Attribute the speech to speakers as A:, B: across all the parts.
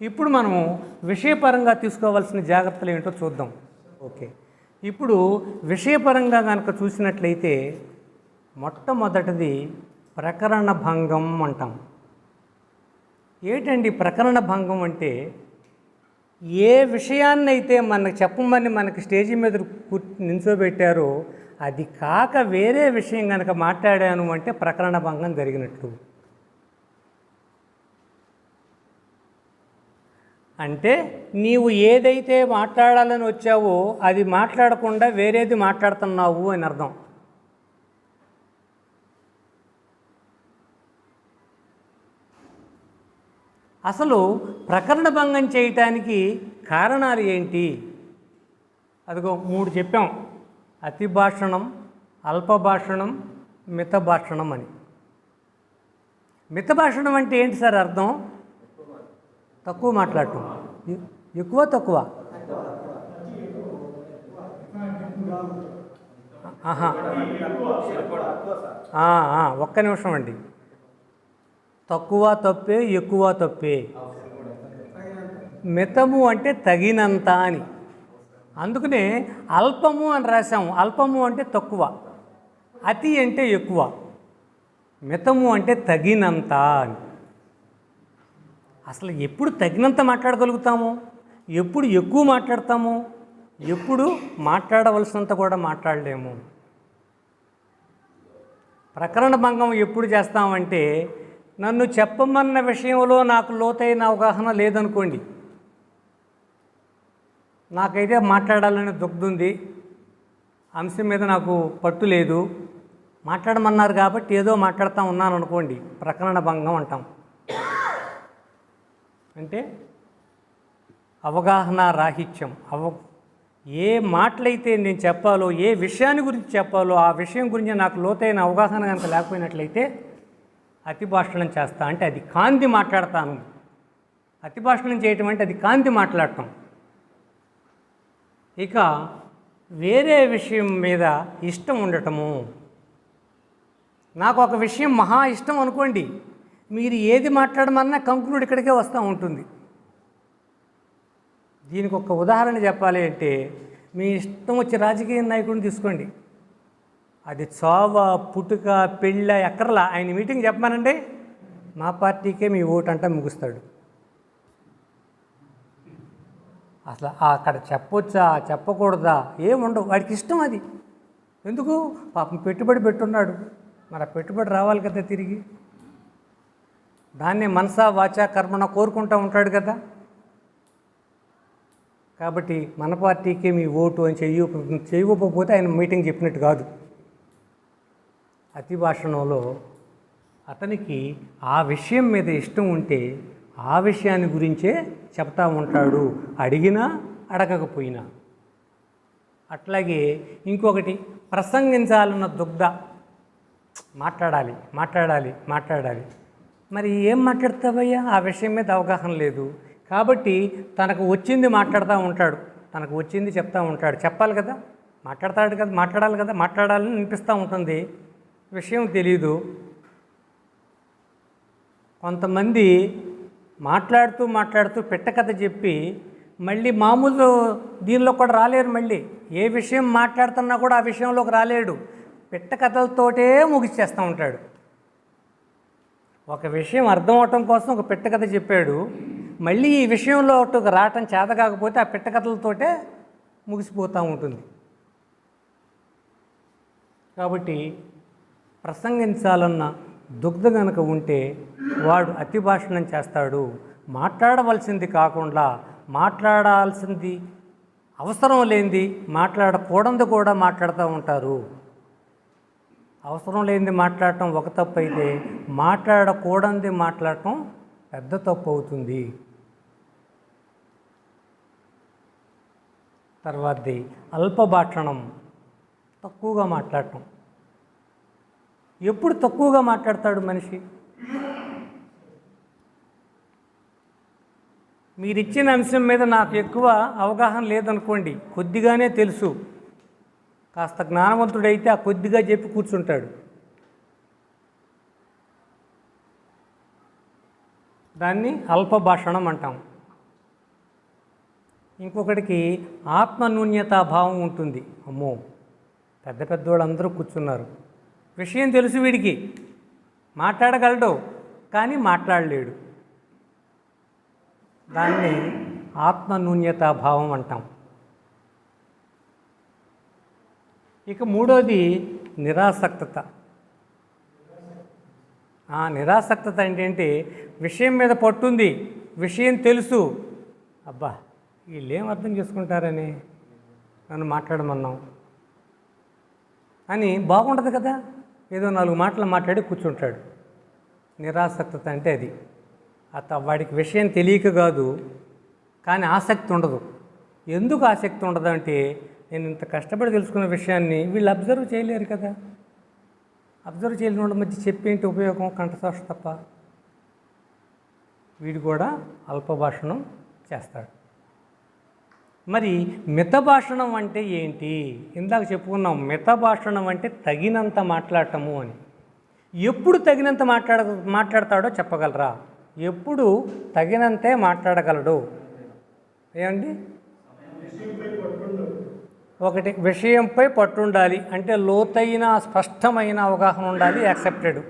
A: ఇప్పుడు మనము విషయపరంగా తీసుకోవాల్సిన జాగ్రత్తలు ఏంటో చూద్దాం. ఓకే, ఇప్పుడు విషయపరంగా కనుక చూసినట్లయితే మొట్టమొదటిది ప్రకరణ భంగం అంటాం. ఏంటండి ప్రకరణ భంగం అంటే? ఏ విషయాన్నైతే మనకు చెప్పమని మనకి స్టేజీ మీద నిల్చోబెట్టారో అది కాక వేరే విషయం కనుక మాట్లాడాను అంటే ప్రకరణ భంగం జరిగినట్లు. అంటే నీవు ఏదైతే మాట్లాడాలని వచ్చావో అది మాట్లాడకుండా వేరేది మాట్లాడుతున్నావు అని అర్థం. అసలు ప్రకరణ భంగం చేయటానికి కారణాలు ఏంటి? అదిగో 3 చెప్పాం: అతి భాషణం, అల్ప భాషణం, మిత భాషణం అని. మిత భాషణం అంటే ఏంటి సార్ అర్థం? తక్కువ మాట్లాడటం. ఎక్కువ తక్కువ? ఒక్క నిమిషం అండి. తక్కువ తప్పే, ఎక్కువ తప్పే. మితము అంటే తగినంత అని. అందుకనే అల్పము అని రాసాము. అల్పము అంటే తక్కువ, అతి అంటే ఎక్కువ, మితము అంటే తగినంత అని. అసలు ఎప్పుడు తగినంత మాట్లాడగలుగుతాము? ఎప్పుడు ఎక్కువ మాట్లాడతాము? ఎప్పుడు మాట్లాడవలసినంత కూడా మాట్లాడలేము. ప్రకరణ భంగం ఎప్పుడు చేస్తామంటే, నన్ను చెప్పమన్న విషయంలో నాకు లోతైన అవగాహన లేదనుకోండి, నాకైతే మాట్లాడాలని దుగ్ధుంది, అంశం మీద నాకు పట్టు లేదు, మాట్లాడమన్నారు కాబట్టి ఏదో మాట్లాడుతూ ఉన్నాను అనుకోండి, ప్రకరణ భంగం అంటాం. అంటే అవగాహన రాహిత్యం. ఏ మాటలైతే నేను చెప్పాలో, ఏ విషయాన్ని గురించి చెప్పాలో ఆ విషయం గురించి నాకు లోతైన అవగాహన కనుక లేకపోయినట్లయితే అతి భాషణం చేస్తా. అంటే అది కాంతి మాట్లాడతాను. అతి భాషణం చేయటం అంటే అది కాంతి మాట్లాడటం. ఇక వేరే విషయం మీద ఇష్టం ఉండటము. నాకు ఒక విషయం మహా ఇష్టం అనుకోండి, మీరు ఏది మాట్లాడమన్నా కంక్లూడ్ ఇక్కడికే వస్తూ ఉంటుంది. దీనికి ఒక ఉదాహరణ చెప్పాలి అంటే, మీ ఇష్టం వచ్చి రాజకీయ నాయకుడిని తీసుకోండి, అది చావ పుట్టుక పెళ్ళ ఎక్కర్లా, ఆయన మీటింగ్ చెప్పమానండి, మా పార్టీకే మీ ఓటు అంటా ముగుస్తాడు. అసలు అక్కడ చెప్పొచ్చా చెప్పకూడదా ఏముండవు, వాడికి ఇష్టం అది. ఎందుకు? పాపం పెట్టుబడి పెట్టున్నాడు, మరి ఆ పెట్టుబడి రావాలి కదా తిరిగి. దాన్నే మనసా వాచా కర్మణ కోరుకుంటూ ఉంటాడు కదా. కాబట్టి మన పార్టీకే మీ ఓటు అని చేయకపోతే ఆయన మీటింగ్ చెప్పినట్టు కాదు. అతి భాషణంలో అతనికి ఆ విషయం మీద ఇష్టం ఉంటే ఆ విషయాన్ని గురించే చెప్తా ఉంటాడు, అడిగినా అడగకపోయినా. అట్లాగే ఇంకొకటి ప్రసంగించాలన్న దుగ్ధ. మాట్లాడాలి మాట్లాడాలి మాట్లాడాలి. మరి ఏం మాట్లాడతావయ్యా? ఆ విషయం మీద అవగాహన లేదు కాబట్టి తనకు వచ్చింది మాట్లాడుతూ ఉంటాడు, తనకు వచ్చింది చెప్తూ ఉంటాడు. చెప్పాలి కదా, మాట్లాడతాడు కదా, మాట్లాడాలి కదా, మాట్లాడాలని అనిపిస్తూ ఉంటుంది, విషయం తెలీదు. కొంతమంది మాట్లాడుతూ మాట్లాడుతూ పెట్ట కథ చెప్పి మళ్ళీ మామూలు దీనిలో కూడా రాలేరు. మళ్ళీ ఏ విషయం మాట్లాడుతున్నా కూడా ఆ విషయంలోకి రాలేడు, పెట్ట కథలతోటే ముగిచేస్తూ ఉంటాడు. ఒక విషయం అర్థం అవటం కోసం ఒక పెట్ట కథ చెప్పాడు, మళ్ళీ ఈ విషయంలో రావటం చేత కాకపోతే ఆ పెట్ట కథలతోటే ముగిసిపోతూ ఉంటుంది. కాబట్టి ప్రసంగించాలన్న దుగ్ధ కనుక ఉంటే వాడు అతి భాషణం చేస్తాడు. మాట్లాడవలసింది కాకుండా మాట్లాడాల్సింది అవసరం లేనిది మాట్లాడకూడదు కూడా మాట్లాడుతూ ఉంటారు. అవసరం లేనిది మాట్లాడటం ఒక తప్పు అయితే మాట్లాడకూడనిది మాట్లాడటం పెద్ద తప్పు అవుతుంది. తర్వాతది అల్ప భాషణం, తక్కువగా మాట్లాడటం. ఎప్పుడు తక్కువగా మాట్లాడతాడు మనిషి? మీరిచ్చిన అంశం మీద నాకు ఎక్కువ అవగాహన లేదనుకోండి, కొద్దిగానే తెలుసు, కాస్త జ్ఞానవంతుడైతే ఆ కొద్దిగా చెప్పి కూర్చుంటాడు. దాన్ని అల్ప భాషణం అంటాం. ఇంకొకటికి ఆత్మన్యూన్యతాభావం ఉంటుంది. అమ్మో, పెద్ద పెద్దవాళ్ళందరూ కూర్చున్నారు, విషయం తెలుసు వీడికి, మాట్లాడగలడు కానీ మాట్లాడలేడు. దాన్ని ఆత్మన్యూన్యతాభావం అంటాం. ఇక మూడోది నిరాసక్తత. నిరాసక్తత ఏంటంటే విషయం మీద పట్టుంది, విషయం తెలుసు, అబ్బా వీళ్ళు ఏం అర్థం చేసుకుంటారని నన్ను మాట్లాడమన్నాం అని బాగుండదు కదా, ఏదో 4 మాటలు మాట్లాడి కూర్చుంటాడు. నిరాసక్తత అంటే అది. వాడికి విషయం తెలియక కాదు, కానీ ఆసక్తి ఉండదు. ఎందుకు ఆసక్తి ఉండదు అంటే, నేను ఇంత కష్టపడి తెలుసుకున్న విషయాన్ని వీళ్ళు అబ్జర్వ్ చేయలేరు కదా. అబ్జర్వ్ చేయలేని వాళ్ళ మధ్య చెప్పేంటి ఉపయోగం, కంఠసాక్ష తప్ప. వీడు కూడా అల్పభాషణం చేస్తాడు. మరి మితభాషణం అంటే ఏంటి? ఇందాక చెప్పుకున్నాం, మితభాషణం అంటే తగినంత మాట్లాడటము అని. ఎప్పుడు తగినంత మాట్లాడతాడో చెప్పగలరా? ఎప్పుడు తగినంతే మాట్లాడగలడు? ఏమండి? ఒకటి, విషయంపై పట్టుండాలి, అంటే లోతైన స్పష్టమైన అవగాహన ఉండాలి, యాక్సెప్టెడ్.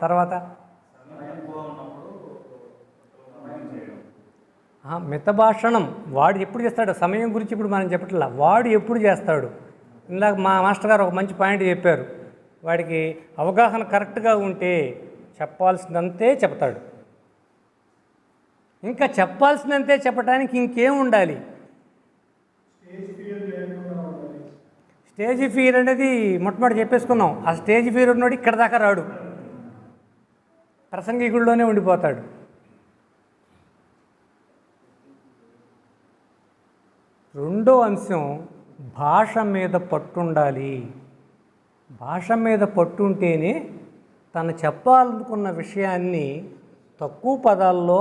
A: తర్వాత మితభాషణం వాడు ఎప్పుడు చేస్తాడు? సమయం గురించి ఇప్పుడు మనం చెప్పట్లా, వాడు ఎప్పుడు చేస్తాడు? ఇందాక మా మాస్టర్ గారు ఒక మంచి పాయింట్ చెప్పారు. వాడికి అవగాహన కరెక్ట్గా ఉంటే చెప్పాల్సినంతే చెప్తాడు. ఇంకా చెప్పాల్సినంతే చెప్పడానికి ఇంకేం ఉండాలి? స్టేజ్ ఫియర్ అనేది మొట్టమొదటి చెప్పేసుకున్నాం. ఆ స్టేజ్ ఫియర్ ఉన్నోడు ఇక్కడ దాకా రాడు, ప్రసంగికుల్లోనే ఉండిపోతాడు. రెండో అంశం, భాష మీద పట్టుండాలి. భాష మీద పట్టుంటేనే తను చెప్పాలనుకున్న విషయాన్ని తక్కువ పదాల్లో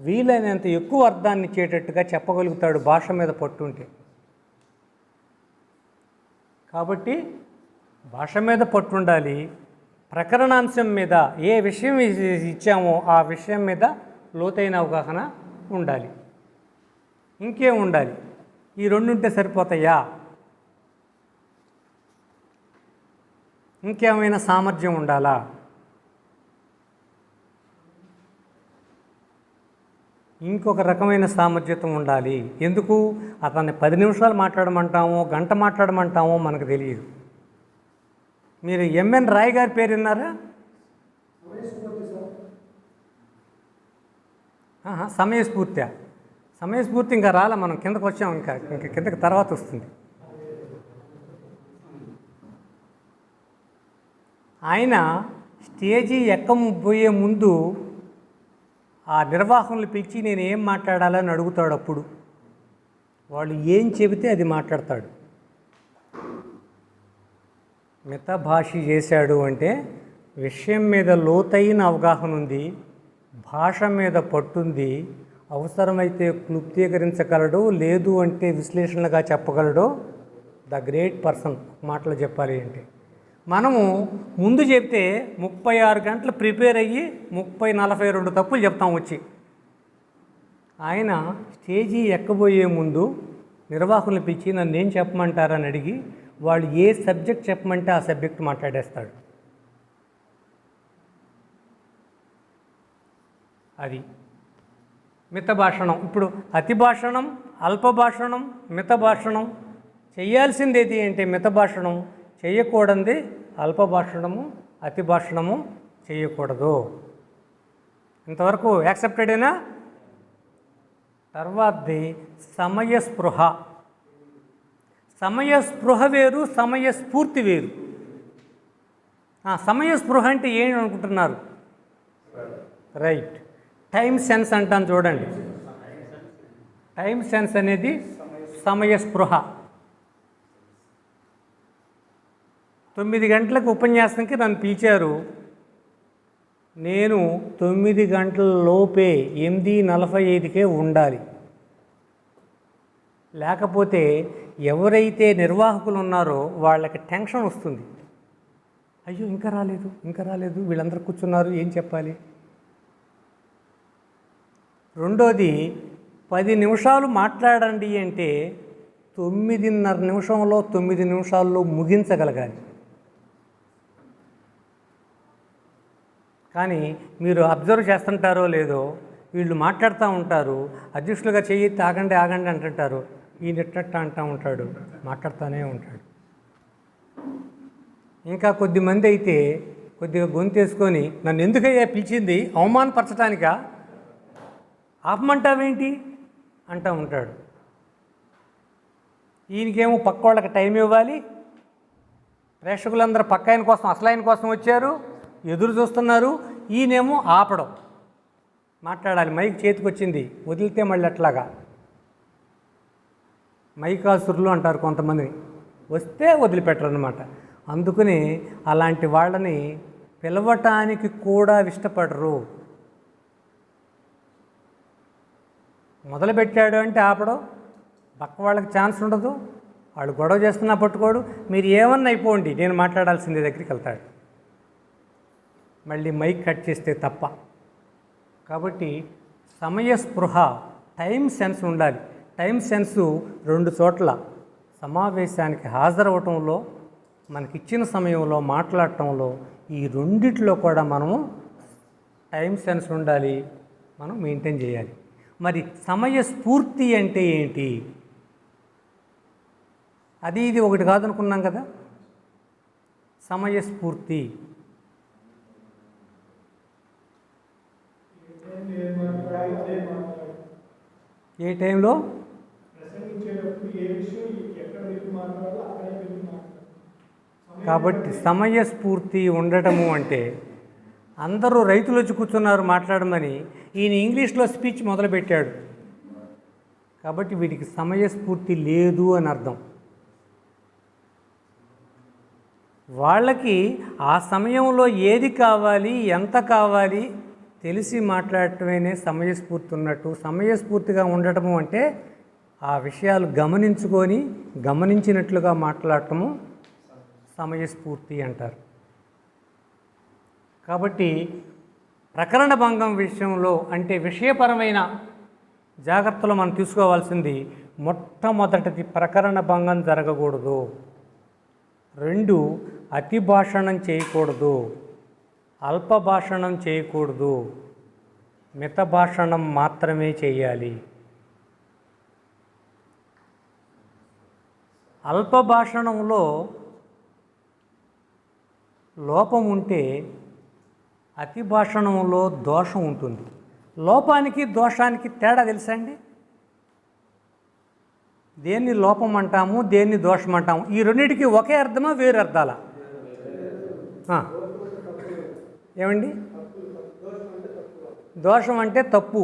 A: వీలైనంత ఎక్కువ అర్థాన్ని ఇచ్చేటట్టుగా చెప్పగలుగుతాడు, భాష మీద పట్టుంటే. కాబట్టి భాష మీద పట్టుండాలి. ప్రకరణాంశం మీద ఏ విషయం ఇచ్చామో ఆ విషయం మీద లోతైన అవగాహన ఉండాలి. ఇంకేం ఉండాలి? ఈ రెండు ఉంటే సరిపోతాయా? ఇంకేమైనా సామర్థ్యం ఉండాలా? ఇంకొక రకమైన సామర్థ్యత ఉండాలి. ఎందుకు? అతన్ని 10 నిమిషాలు మాట్లాడమంటామో గంట మాట్లాడమంటామో మనకు తెలియదు. మీరు ఎంఎన్ రాయ్ గారి పేరు విన్నారా? సమయస్ఫూర్తి. సమయస్ఫూర్తి ఇంకా రాలే, మనం కిందకు వచ్చాం, ఇంకా కిందకి తర్వాత వస్తుంది. ఆయన స్టేజీ ఎక్కబోయే ముందు ఆ నిర్వాహకులు పిలిచి నేను ఏం మాట్లాడాలని అడుగుతాడు. అప్పుడు వాళ్ళు ఏం చెబితే అది మాట్లాడతాడు. మితభాషి చేశాడు అంటే విషయం మీద లోతైన అవగాహన ఉంది, భాష మీద పట్టుంది, అవసరమైతే క్లుప్తీకరించగలడు, లేదు అంటే విశ్లేషణగా చెప్పగలడు. The great person. మాటలు చెప్పాలి అంటే మనము ముందు చెప్తే 36 గంటలు ప్రిపేర్ అయ్యి 42 తప్పులు చెప్తాం వచ్చి. ఆయన స్టేజీ ఎక్కబోయే ముందు నిర్వాహకులను పిలిచి నన్ను ఏం చెప్పమంటారని అడిగి వాళ్ళు ఏ సబ్జెక్ట్ చెప్పమంటే ఆ సబ్జెక్ట్ మాట్లాడేస్తాడు. అది మితభాషణం. ఇప్పుడు అతిభాషణం, అల్పభాషణం, మితభాషణం. చేయాల్సింది ఏది అంటే మితభాషణం, చేయకూడదు అల్పభాషణము, అతిభాషణము చేయకూడదు. ఇంతవరకు యాక్సెప్టెడేనా? తర్వాతది సమయస్పృహ. సమయస్పృహ వేరు, సమయస్ఫూర్తి వేరు. సమయస్పృహ అంటే ఏం అనుకుంటున్నారు? రైట్, టైం సెన్స్ అంటాను చూడండి. టైం సెన్స్ అనేది సమయస్పృహ. 9 గంటలకు ఉపన్యాసానికి నన్ను పిలిచారు, నేను 9 గంటల లోపే 8:45కే ఉండాలి. లేకపోతే ఎవరైతే నిర్వాహకులు ఉన్నారో వాళ్ళకి టెన్షన్ వస్తుంది. అయ్యో ఇంకా రాలేదు, వీళ్ళందరూ కూర్చున్నారు, ఏం చెప్పాలి? రెండోది 10 నిమిషాలు మాట్లాడండి అంటే 9:30 నిమిషంలో 9 నిమిషాల్లో ముగించగలగాలి. కానీ మీరు అబ్జర్వ్ చేస్తుంటారో లేదో, వీళ్ళు మాట్లాడుతూ ఉంటారు, అధ్యక్షులుగా చెయ్యి ఆగండి ఆగండి అంటుంటారు, ఈయన ఎట్టట్ట అంటూ ఉంటాడు, మాట్లాడుతూనే ఉంటాడు. ఇంకా కొద్దిమంది అయితే కొద్దిగా గొంతేసుకొని నన్ను ఎందుకయ్యా పిలిచింది, అవమానపరచడానికా, ఆపమంటావేంటి అంటూ ఉంటాడు. ఈయనకేమో పక్క వాళ్ళకి టైం ఇవ్వాలి, ప్రేక్షకులందరూ పక్క ఆయన కోసం అసలు ఆయన కోసం వచ్చారు, ఎదురు చూస్తున్నారు, ఈయనేమో ఆపడం. మాట్లాడాలి, మైక్ చేతికి వచ్చింది, వదిలితే మళ్ళీ అట్లాగా మైకాసురులు అంటారు కొంతమందిని, వస్తే వదిలిపెట్టరు అన్నమాట. అందుకని అలాంటి వాళ్ళని పిలవటానికి కూడా ఇష్టపడరు. మొదలుపెట్టాడు అంటే ఆపడం, పక్క వాళ్ళకి ఛాన్స్ ఉండదు, వాళ్ళు గొడవ చేస్తున్నా పట్టుకోడు, మీరు ఏమన్నా అయిపోండి నేను మాట్లాడాల్సిందే దగ్గరికి వెళ్తాడు, మళ్ళీ మైక్ కట్ చేస్తే తప్ప. కాబట్టి సమయస్పృహ, టైం సెన్స్ ఉండాలి. టైం సెన్సు 2 చోట్ల, సమావేశానికి హాజరవటంలో, మనకిచ్చిన సమయంలో మాట్లాడటంలో, ఈ రెండిట్లో కూడా మనము టైం సెన్స్ ఉండాలి, మనం మెయింటైన్ చేయాలి. మరి సమయస్ఫూర్తి అంటే ఏంటి? అది ఇది ఒకటి కాదనుకున్నాం కదా. సమయస్ఫూర్తి ఏ టైంలో, కాబట్టి సమయస్ఫూర్తి ఉండటము అంటే, అందరూ రైతులు వచ్చి కూర్చున్నారు మాట్లాడమని ఈయన ఇంగ్లీష్లో స్పీచ్ మొదలుపెట్టాడు, కాబట్టి వీడికి సమయస్ఫూర్తి లేదు అని అర్థం. వాళ్ళకి ఆ సమయంలో ఏది కావాలి, ఎంత కావాలి తెలిసి మాట్లాడటమేనే సమయస్ఫూర్తి ఉన్నట్టు. సమయస్ఫూర్తిగా ఉండటము అంటే ఆ విషయాలు గమనించుకొని గమనించినట్లుగా మాట్లాడటము సమయస్ఫూర్తి అంటారు. కాబట్టి ప్రకరణ భంగం విషయంలో అంటే విషయపరమైన జాగ్రత్తలు మనం తీసుకోవాల్సింది, మొట్టమొదటిది ప్రకరణ భంగం జరగకూడదు. 2, అతి భాషణం చేయకూడదు, అల్ప భాషణం చేయకూడదు, మిత భాషణం మాత్రమే చేయాలి. అల్ప భాషణంలో లోపం ఉంటే అతి భాషణంలో దోషం ఉంటుంది. లోపానికి దోషానికి తేడా తెలుసా అండి? దేన్ని లోపం అంటాము, దేన్ని దోషం అంటాము? ఈ రెండింటికి ఒకే అర్థమా, వేరే అర్థాలా? ఏమండి? దోషం అంటే తప్పు,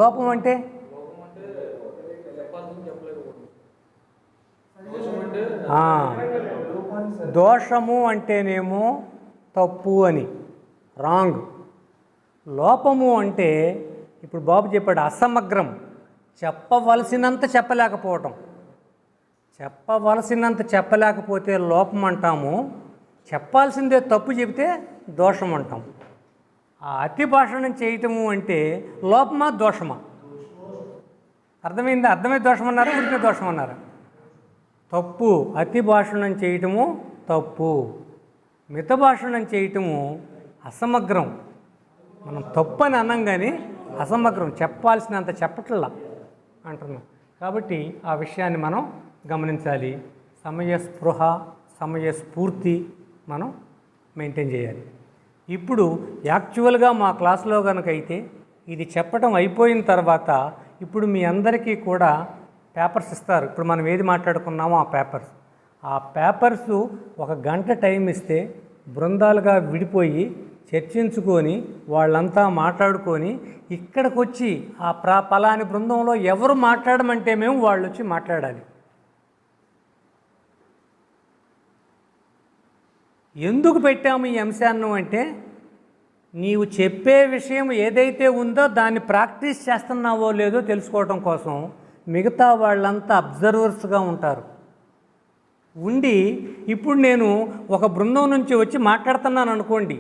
A: లోపం అంటే దోషము అంటేనేమో తప్పు అని, రాంగ్. లోపము అంటే ఇప్పుడు బాబు చెప్పాడు, అసమగ్రం, చెప్పవలసినంత చెప్పలేకపోవటం. చెప్పవలసినంత చెప్పలేకపోతే లోపం అంటాము, చెప్పాల్సిందే తప్పు చెబితే దోషం అంటాం. ఆ అతి భాషణం చేయటము అంటే లోపమా దోషమా? అర్థమైందా? అర్థమై దోషం అన్నారా, ఉడికిన దోషం అన్నారా? తప్పు. అతి భాషణం చేయటము తప్పు, మిత భాషణం చేయటము అసమగ్రం. మనం తప్పు అని అన్నాం కానీ అసమగ్రం, చెప్పాల్సినంత చెప్పట్లా అంటున్నాం. కాబట్టి ఆ విషయాన్ని మనం గమనించాలి. సమయస్పృహ, సమయస్ఫూర్తి మనం మెయింటైన్ చేయాలి. ఇప్పుడు యాక్చువల్గా మా క్లాస్లో కనుక అయితే ఇది చెప్పడం అయిపోయిన తర్వాత ఇప్పుడు మీ అందరికీ కూడా పేపర్స్ ఇస్తారు. ఇప్పుడు మనం ఏది మాట్లాడుకున్నామో ఆ పేపర్స్ 1 గంట టైం ఇస్తే బృందాలుగా విడిపోయి చర్చించుకొని వాళ్ళంతా మాట్లాడుకొని ఇక్కడికి వచ్చి ఆ పలాని బృందంలో ఎవరు మాట్లాడమంటే మేము వాళ్ళు వచ్చి మాట్లాడాలి. ఎందుకు పెట్టాము ఈ అంశాన్ని అంటే, నీవు చెప్పే విషయం ఏదైతే ఉందో దాన్ని ప్రాక్టీస్ చేస్తున్నావో లేదో తెలుసుకోవడం కోసం. మిగతా వాళ్ళంతా అబ్జర్వర్స్గా ఉంటారు. ఉండి ఇప్పుడు నేను ఒక బృందం నుంచి వచ్చి మాట్లాడుతున్నాను అనుకోండి,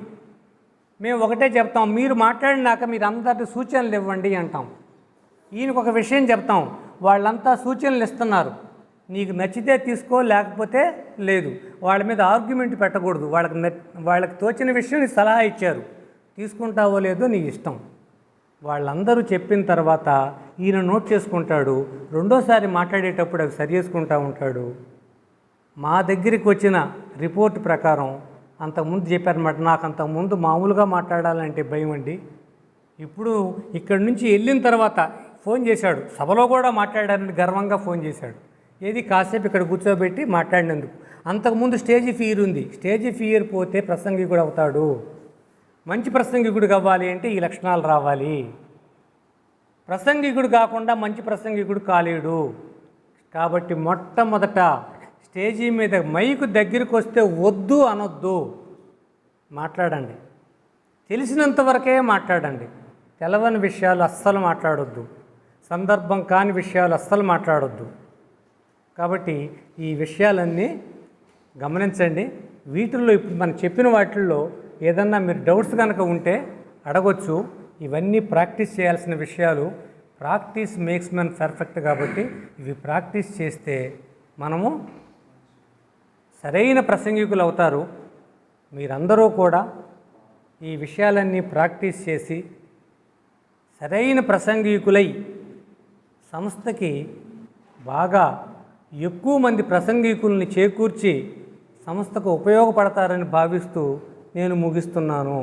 A: మేము ఒకటే చెప్తాం, మీరు మాట్లాడినాక మీరు అందరి సూచనలు ఇవ్వండి అంటాం. ఈయనకు ఒక విషయం చెప్తాం, వాళ్ళంతా సూచనలు ఇస్తున్నారు, నీకు నచ్చితే తీసుకో లేకపోతే లేదు. వాళ్ళ మీద ఆర్గ్యుమెంట్ పెట్టకూడదు. వాళ్ళకి తోచిన విషయం నీ సలహా ఇచ్చారు, తీసుకుంటావో లేదో నీ ఇష్టం. వాళ్ళందరూ చెప్పిన తర్వాత ఈయన నోట్ చేసుకుంటాడు, రెండోసారి మాట్లాడేటప్పుడు అవి సరి చేసుకుంటూ ఉంటాడు. మా దగ్గరికి వచ్చిన రిపోర్ట్ ప్రకారం అంతకుముందు చెప్పారన్నమాట, నాకు అంతకుముందు మామూలుగా మాట్లాడాలంటే భయం అండి, ఇప్పుడు ఇక్కడి నుంచి వెళ్ళిన తర్వాత ఫోన్ చేశాడు, సభలో కూడా మాట్లాడారని గర్వంగా ఫోన్ చేశాడు. ఏది కాసేపు ఇక్కడ కూర్చోబెట్టి మాట్లాడినందుకు. అంతకుముందు స్టేజ్ ఫియర్ ఉంది, స్టేజ్ ఫియర్ పోతే ప్రసంగికుడు అవుతాడు. మంచి ప్రసంగికుడు కావాలి అంటే ఈ లక్షణాలు రావాలి. ప్రసంగికుడు కాకుండా మంచి ప్రసంగికుడు కాలేడు. కాబట్టి మొట్టమొదట స్టేజీ మీద మైకు దగ్గరికి వస్తే వద్దు అనొద్దు, మాట్లాడండి. తెలిసినంత వరకే మాట్లాడండి. తెలవని విషయాలు అస్సలు మాట్లాడొద్దు, సందర్భం కాని విషయాలు అస్సలు మాట్లాడొద్దు. కాబట్టి ఈ విషయాలన్నీ గమనించండి. వీటిల్లో ఇప్పుడు మనం చెప్పిన వాటిల్లో ఏదన్నా మీరు డౌట్స్ కనుక ఉంటే అడగొచ్చు. ఇవన్నీ ప్రాక్టీస్ చేయాల్సిన విషయాలు. Practice makes men perfect. కాబట్టి ఇవి ప్రాక్టీస్ చేస్తే మనము సరైన ప్రసంగికులు అవుతారు. మీరందరూ కూడా ఈ విషయాలన్నీ ప్రాక్టీస్ చేసి సరైన ప్రసంగికులై సంస్థకి బాగా ఎక్కువ మంది ప్రసంగికుల్ని చేకూర్చి సంస్థకు ఉపయోగపడతారని భావిస్తూ నేను ముగిస్తున్నాను.